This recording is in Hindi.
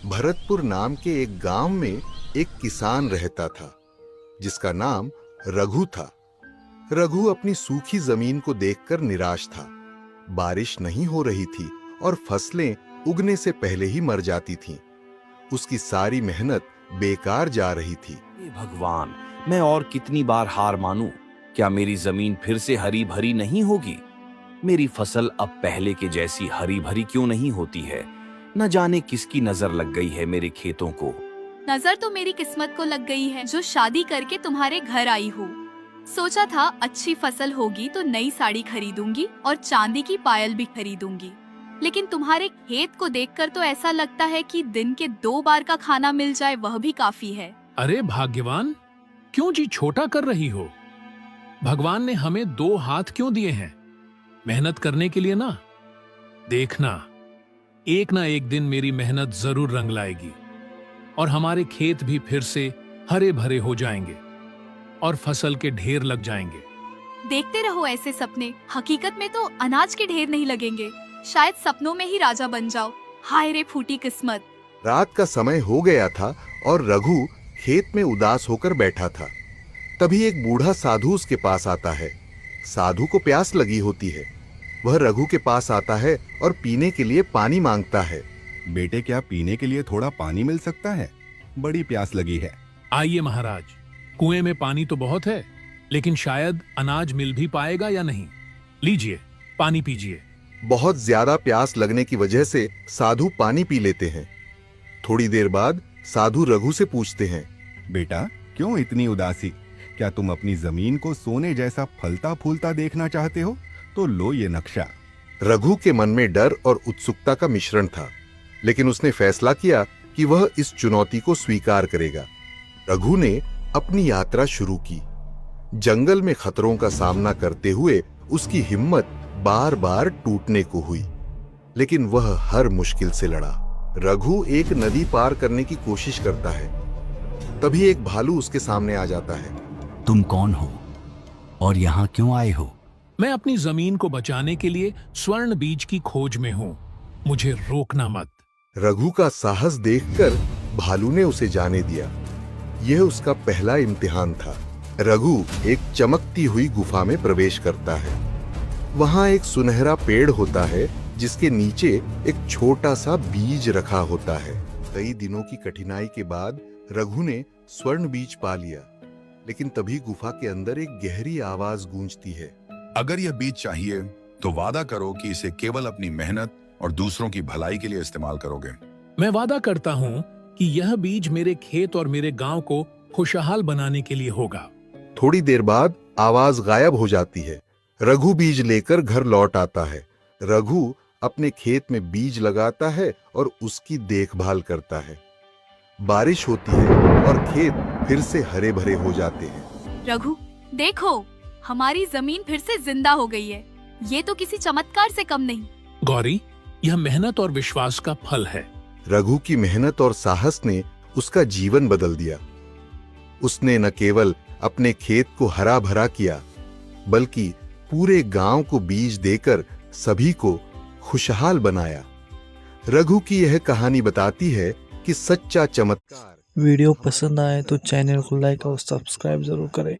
भरतपुर नाम के एक गांव में एक किसान रहता था जिसका नाम रघु था। रघु अपनी सूखी जमीन को देखकर निराश था। बारिश नहीं हो रही थी और फसलें उगने से पहले ही मर जाती थीं। उसकी सारी मेहनत बेकार जा रही थी। हे भगवान, मैं और कितनी बार हार मानूं? क्या मेरी जमीन फिर से हरी भरी नहीं होगी? मेरी फसल अब पहले के जैसी हरी भरी क्यों नहीं होती है? न जाने किसकी नजर लग गई है मेरे खेतों को। नजर तो मेरी किस्मत को लग गई है जो शादी करके तुम्हारे घर आई हूँ। सोचा था अच्छी फसल होगी तो नई साड़ी खरीदूंगी और चांदी की पायल भी खरीदूंगी, लेकिन तुम्हारे खेत को देखकर तो ऐसा लगता है कि दिन के 2 बार का खाना मिल जाए वह भी काफी है। अरे भाग्यवान, क्यों जी छोटा कर रही हो? भगवान ने हमें 2 हाथ क्यों दिए हैं? मेहनत करने के लिए ना। देखना, एक ना एक दिन मेरी मेहनत जरूर रंग लाएगी और हमारे खेत भी फिर से हरे भरे हो जाएंगे और फसल के ढेर लग जाएंगे। देखते रहो ऐसे सपने, हकीकत में तो अनाज के ढेर नहीं लगेंगे। शायद सपनों में ही राजा बन जाओ। हाय रे फूटी किस्मत। रात का समय हो गया था और रघु खेत में उदास होकर बैठा था। तभी एक बूढ़ा साधु उसके पास आता है। साधु को प्यास लगी होती है। वह रघु के पास आता है और पीने के लिए पानी मांगता है। बेटे, क्या पीने के लिए थोड़ा पानी मिल सकता है? बड़ी प्यास लगी है। आइए महाराज, कुएं में पानी तो बहुत है, लेकिन शायद अनाज मिल भी पाएगा या नहीं। लीजिए, पानी पीजिए। बहुत ज्यादा प्यास लगने की वजह से साधु पानी पी लेते हैं। थोड़ी देर बाद साधु रघु से पूछते हैं, बेटा, क्यों इतनी उदासी? क्या तुम अपनी जमीन को सोने जैसा फलता फूलता देखना चाहते हो? तो लो ये नक्शा। रघु के मन में डर और उत्सुकता का मिश्रण था, लेकिन उसने फैसला किया कि वह इस चुनौती को स्वीकार करेगा। रघु ने अपनी यात्रा शुरू की। जंगल में खतरों का सामना करते हुए उसकी हिम्मत बार बार टूटने को हुई, लेकिन वह हर मुश्किल से लड़ा। रघु एक नदी पार करने की कोशिश करता है। तभी एक भालू उसके सामने आ जाता है। तुम कौन हो और यहाँ क्यों आए हो? मैं अपनी जमीन को बचाने के लिए स्वर्ण बीज की खोज में हूँ। मुझे रोकना मत। रघु का साहस देखकर भालू ने उसे जाने दिया। यह उसका पहला इम्तिहान था। रघु एक चमकती हुई गुफा में प्रवेश करता है। वहां एक सुनहरा पेड़ होता है जिसके नीचे एक छोटा सा बीज रखा होता है। कई दिनों की कठिनाई के बाद रघु ने स्वर्ण बीज पा लिया, लेकिन तभी गुफा के अंदर एक गहरी आवाज गूंजती है। अगर यह बीज चाहिए तो वादा करो कि इसे केवल अपनी मेहनत और दूसरों की भलाई के लिए इस्तेमाल करोगे। मैं वादा करता हूँ कि यह बीज मेरे खेत और मेरे गांव को खुशहाल बनाने के लिए होगा। थोड़ी देर बाद आवाज गायब हो जाती है। रघु बीज लेकर घर लौट आता है। रघु अपने खेत में बीज लगाता है और उसकी देखभाल करता है। बारिश होती है और खेत फिर से हरे भरे हो जाते हैं। रघु, देखो, हमारी जमीन फिर से जिंदा हो गई है। ये तो किसी चमत्कार से कम नहीं। गौरी, यह मेहनत और विश्वास का फल है। रघु की मेहनत और साहस ने उसका जीवन बदल दिया। उसने न केवल अपने खेत को हरा भरा किया, बल्कि पूरे गांव को बीज देकर सभी को खुशहाल बनाया। रघु की यह कहानी बताती है कि सच्चा चमत्कार। वीडियो पसंद आए तो चैनल को लाइक और सब्सक्राइब जरूर करें।